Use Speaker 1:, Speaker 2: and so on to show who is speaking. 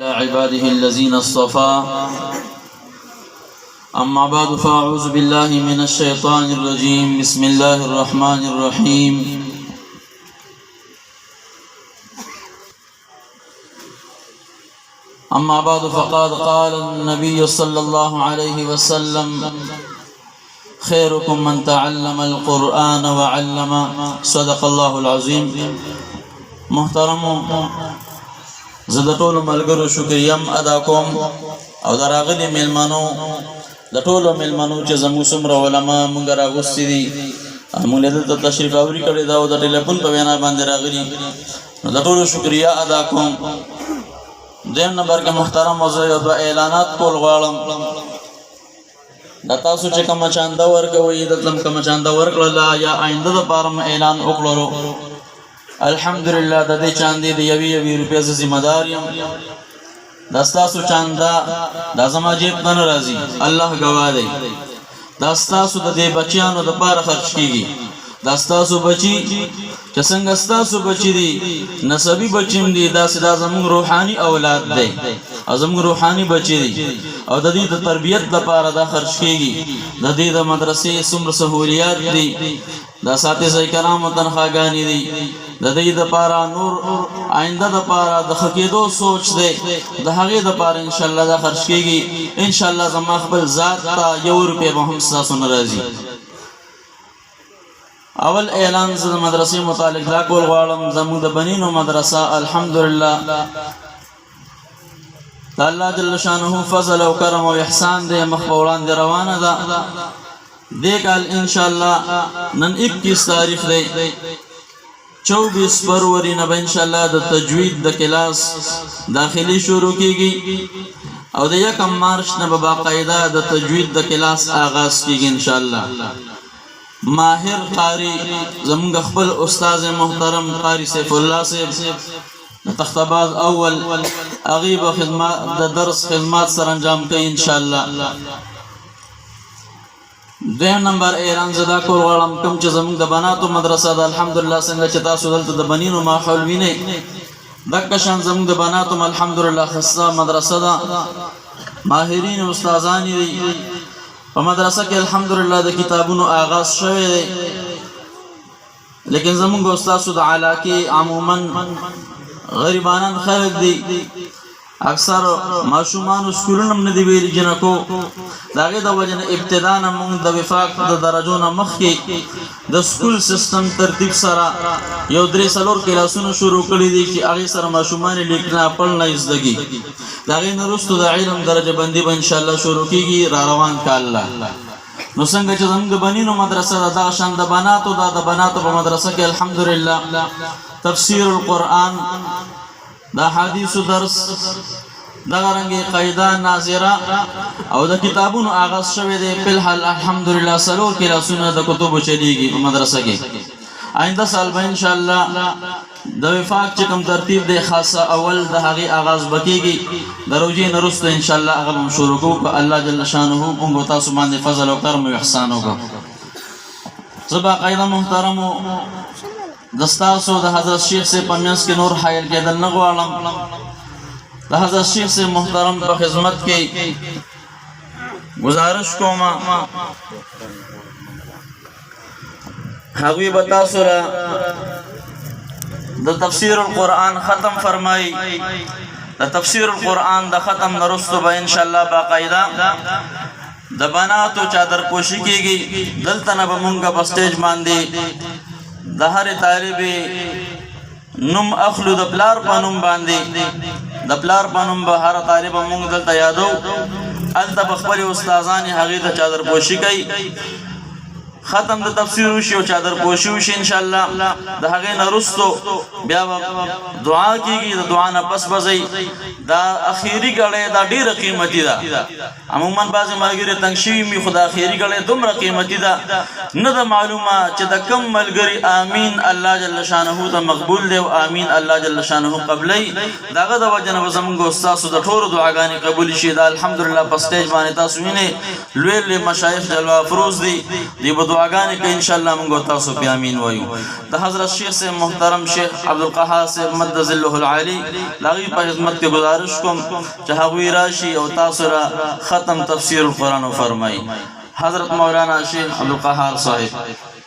Speaker 1: على عباده الذين اصطفى أما بعد فأعوذ بالله من الشيطان الرجيم بسم الله الرحمن الرحيم أما بعد فقد قال النبي صلى الله عليه وسلم خيركم من تعلم القرآن وعلم صدق الله العظيم. محترم زه د ټولو ملګرو شکریم ادا کوم او د راغلي میلمنو د ټولو میلمنو چې زموږ څومره علما مونږ راغوستي دي مونږ دلته تشریف اوري کړی دا او د ټلیفون په وینا باندې راغلي نو د ټولو شکریا ادا کوم. دویم نمبر کې محترم زه یو دوه اعلانات کول غواړم. دا تاسو چې کومه چانده ورکوئ دلته کومه چانده ورکړله یا آینده دپاره اعلان وکړلو الحمدلله د دې چاندې د یوې روپۍ زه ذمه دار یم. دا ستاسو چانده دا زما جیب ته نه راځي، الله ګواه دی. دا ستاسو د دې بچیانو دپاره خرچ کېږي. دا ستاسو بچي چې څنګه ستاسو بچي دي نسبي بچي هم دي داسې دا زموږ روحاني اولاد دی او زموږ روحاني بچي دي او د دې د تربیت لپاره دا خرچ کېږي. د دې د مدرسې څومره سهولیات دي، دا اساتذه کرامو تنخواګانې دي، د دې دپاره نور آینده دپاره د ښه کېدو سوچ دی، د هغې دپاره انشاءالله دا خرچ کېږي. انشاءالله زما خپل ذات ته یو روپۍ به هم ستاسو نه راځي. اول اعلان زه د مدرسې متعلق دا کول غواړم. زموږ د بنینو مدرسه الحمدلله د الله جل شانه فضل او کرم او احسان دی مخ په وړاندې روانه ده. دې کال انشاءالله نن 21 تاریخ دی، 24 فروری نه به انشاءالله د تجوید د کلاس داخلي شروع کیږي او د 1 مارچ نه به باقاعده د تجوید د کلاس آغاز کیږي انشاءالله. ماهر قاری زمونږ خپل استاد محترم قاری سیف الله صاحب تختباز اول اغیب خدمات د درس خدمات سره انجام کوي انشاءالله. دویم نمبر اعلان زدا کول غواړم کوم چې زمونږ د بناتو مدرسه ده الحمدلله څنګه چې تاسو دلته د بنینو ماحول وینئ دغه شان زمونږ د بناتو الحمدلله خاصه مدرسه ده، ماهرین استادان دي په مدرسه کې الحمدلله د کتابونو آغاز شوی دی. لیکن زمونږ استادو د علاقې عموما غریبانان خلک دي، اکثر ماشومان سکولونه هم نه دي ویلي جنکو. د هغې د وجې نه ابتدا نه مونږ د وفاق د درجو نه مخکې د سکول سیستم ترتیب سره یو 3-4 کلاسونه شروع کړي دي چې هغې سره ماشومان لیکنا پړنا زدګي. د هغې نه وروسته د علم درجه بندي به انشاءالله شروع کېږي را روان که الله. نو څنګه چې زموږ د بنینو مدرسه ده دغه شان د بناتو ده. د بناتو په مدرسه کې الحمدلله تفسیر القرآن د حدیثو درس دغه رنګې قاعده ناظره او د کتابونو آغاز شوی دی. فی الحال الحمدلله 4 کلاسونه د کتبو چلیږي په مدرسه کې. آینده سال به انشاءالله د وفاق چې کوم ترتیب دی خاصه اول د هغې آغاز به کېږي. د روژې نه وروسته انشاءالله هغه به هم شروع کوو که الله جل شانه موږ تاسو باندې فضل او کرم او احسان وکړو. زه باقاعده محترمو د ستاسو د حضرت شیخ صاحب په منځ کې نور حایل کېدل نه غواړم. د حضرت شیخ صاحب محترم په خدمت کې گزارش کوم هغوی به تاسو را د تفسیر القرآن ختم فرمایي. د تفسیر القرآن د ختم نه وروسته به انشاءالله باقاعده د بناتو چادر پوشي کېږي. دلته نه به مونږ په سټیج باندې د هرې طالبې نوم اخلو د پلار په نوم باندې. د پلار په نوم به هره طالبه مونږ دلته یادو. هلته به خپلې استادانې هغې ته چادر پوشي کوي. ختم د تفسیر وشي او چادر پوشي وشي انشاءالله. د هغې نه وروستو بیا به دعا کېږي. د دعا نه پس به ځئ. دا اخیري ګړۍ دا ډېره قیمتي ده. عموما بعضې ملګري تنګ شوي وي خو دا اخیري ګړۍ دومره قیمتي ده نه ده معلومه چې د کم ملګري آمین الله جل شانه ته مقبول دی او آمین الله جل شانه قبلوي. د هغه د وجې نه به زموږ استاسو د ټولو دعاګانې قبولې شي. دا الحمدلله په سټیج باندې تاسو وینئ لوی لوی مشایخ جلوه افروز دي. دوی به دعاګانې کوي ان شاء الله موږ تاسو په امين وایو د حضرت شیخ سے محترم شیخ عبدالقهار سے مد ذله العالی لاغي په خدمت کې گزارش کوم چې هغوی راشي او تاسو را ختم تفسیر القرآن فرمایي حضرت مولانا شیخ عبدالقهار صاحب